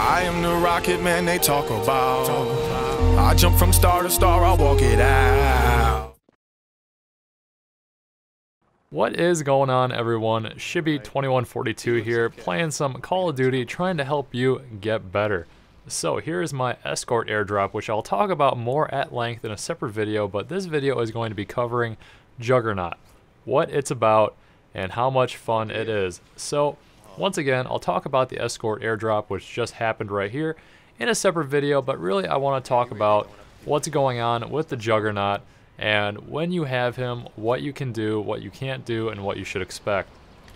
I am the rocket man they talk about. I jump from star to star, I'll walk it out. What is going on, everyone? Shibby2142 here, playing some Call of Duty, trying to help you get better. So here's my escort airdrop, which I'll talk about more at length in a separate video, but this video is going to be covering Juggernaut, what it's about, and how much fun it is. So once again, I'll talk about the escort airdrop, which just happened right here, in a separate video, but really I want to talk about what's going on with the Juggernaut, and when you have him, what you can do, what you can't do, and what you should expect.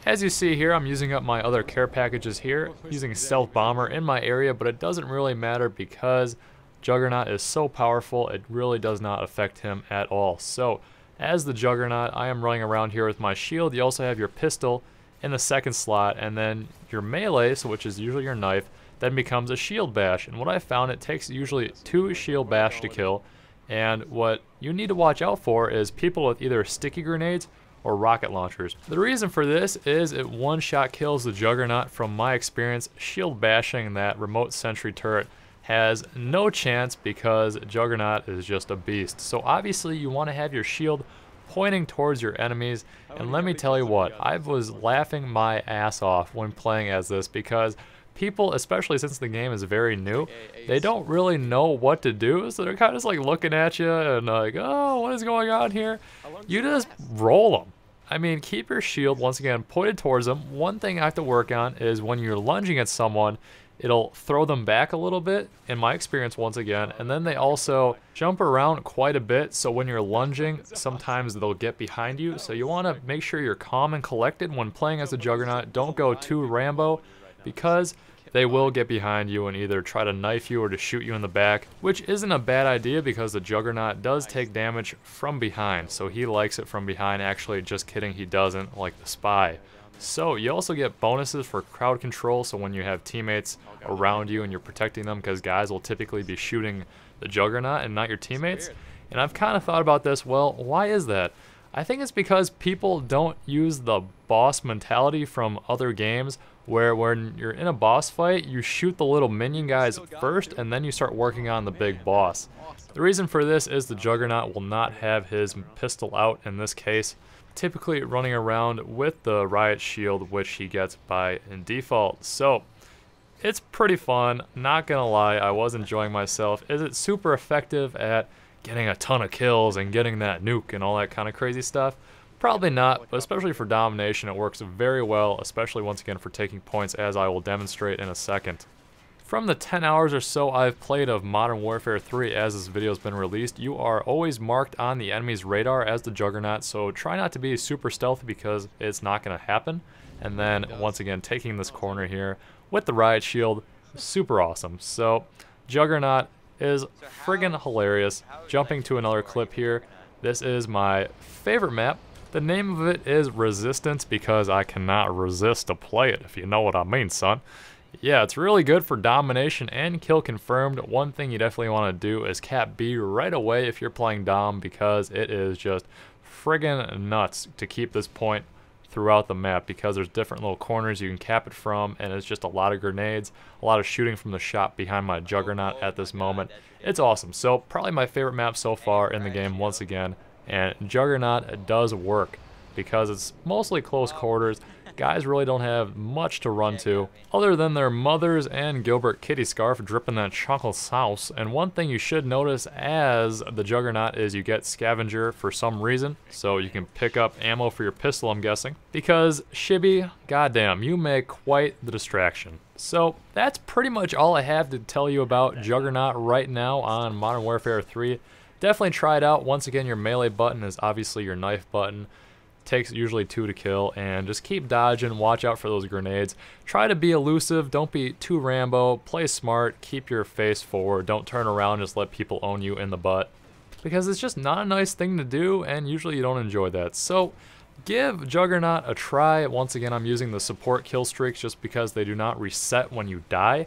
As you see here, I'm using up my other care packages here, using Stealth Bomber in my area, but it doesn't really matter because Juggernaut is so powerful, it really does not affect him at all. So, as the Juggernaut, I am running around here with my shield. You also have your pistol in the second slot, and then your melee, so which is usually your knife, then becomes a shield bash. And what I found, it takes usually 2 shield bash to kill, and what you need to watch out for is people with either sticky grenades or rocket launchers. The reason for this is it one-shot kills the Juggernaut. From my experience, shield bashing that remote sentry turret has no chance because Juggernaut is just a beast. So obviously you want to have your shield pointing towards your enemies, and let me tell you what, I was laughing my ass off when playing as this because people, especially since the game is very new, they don't really know what to do, so they're kind of just like looking at you and like, oh, what is going on here? You just roll them. I mean, keep your shield, once again, pointed towards them. One thing I have to work on is when you're lunging at someone, it'll throw them back a little bit, in my experience once again, and then they also jump around quite a bit, so when you're lunging, sometimes they'll get behind you, so you want to make sure you're calm and collected when playing as a Juggernaut. Don't go too Rambo, because they will get behind you and either try to knife you or to shoot you in the back, which isn't a bad idea because the Juggernaut does take damage from behind, so he likes it from behind. Actually, just kidding, he doesn't, like the Spy. So you also get bonuses for crowd control, so when you have teammates around you and you're protecting them, because guys will typically be shooting the Juggernaut and not your teammates. And I've kind of thought about this, well, why is that? I think it's because people don't use the boss mentality from other games, where when you're in a boss fight, you shoot the little minion guys first and then you start working on the big boss. The reason for this is the Juggernaut will not have his pistol out in this case, typically running around with the riot shield, which he gets by default. So it's pretty fun, not gonna lie, I was enjoying myself. Is it super effective at getting a ton of kills and getting that nuke and all that kind of crazy stuff? Probably not, but especially for domination it works very well, especially once again for taking points, as I will demonstrate in a second. From the 10 hours or so I've played of Modern Warfare 3 as this video has been released, you are always marked on the enemy's radar as the Juggernaut, so try not to be super stealthy because it's not going to happen. And then once again, taking this corner here with the riot shield, super awesome. So Juggernaut is friggin' hilarious. Jumping to another clip here, this is my favorite map. The name of it is Resistance because I cannot resist to play it, if you know what I mean, son. Yeah, it's really good for domination and kill confirmed. One thing you definitely want to do is cap B right away if you're playing dom, because it is just friggin' nuts to keep this point throughout the map, because there's different little corners you can cap it from, and it's just a lot of grenades, a lot of shooting from the shop behind my Juggernaut at this moment. It's awesome. So probably my favorite map so far in the game once again, and Juggernaut does work because it's mostly close quarters. Guys really don't have much to run to other than their mothers and Gilbert kitty scarf dripping that chocolate sauce. And one thing you should notice as the Juggernaut is you get scavenger for some reason, so you can pick up ammo for your pistol, I'm guessing, because Shibby, goddamn, you make quite the distraction. So that's pretty much all I have to tell you about Juggernaut right now on Modern Warfare 3. Definitely try it out. Once again, your melee button is obviously your knife button. Takes usually 2 to kill, and just keep dodging, watch out for those grenades. Try to be elusive, don't be too Rambo, play smart, keep your face forward, don't turn around, just let people own you in the butt. Because it's just not a nice thing to do, and usually you don't enjoy that. So give Juggernaut a try. Once again, I'm using the support kill streaks just because they do not reset when you die.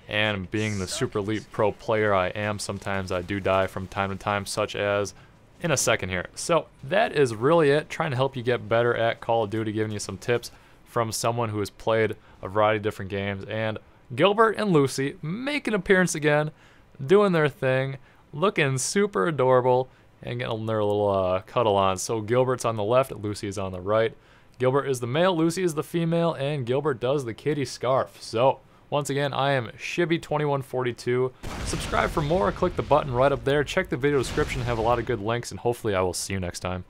And being the super elite pro player I am, sometimes I do die from time to time, such as in a second here. So that is really it, trying to help you get better at Call of Duty, giving you some tips from someone who has played a variety of different games and Gilbert and Lucy make an appearance again, doing their thing, looking super adorable, and getting their little cuddle on. So Gilbert's on the left, Lucy is on the right. Gilbert is the male, Lucy is the female, and Gilbert does the kitty scarf. So, once again, I am Shibby2142. Subscribe for more, click the button right up there, check the video description, have a lot of good links, and hopefully I will see you next time.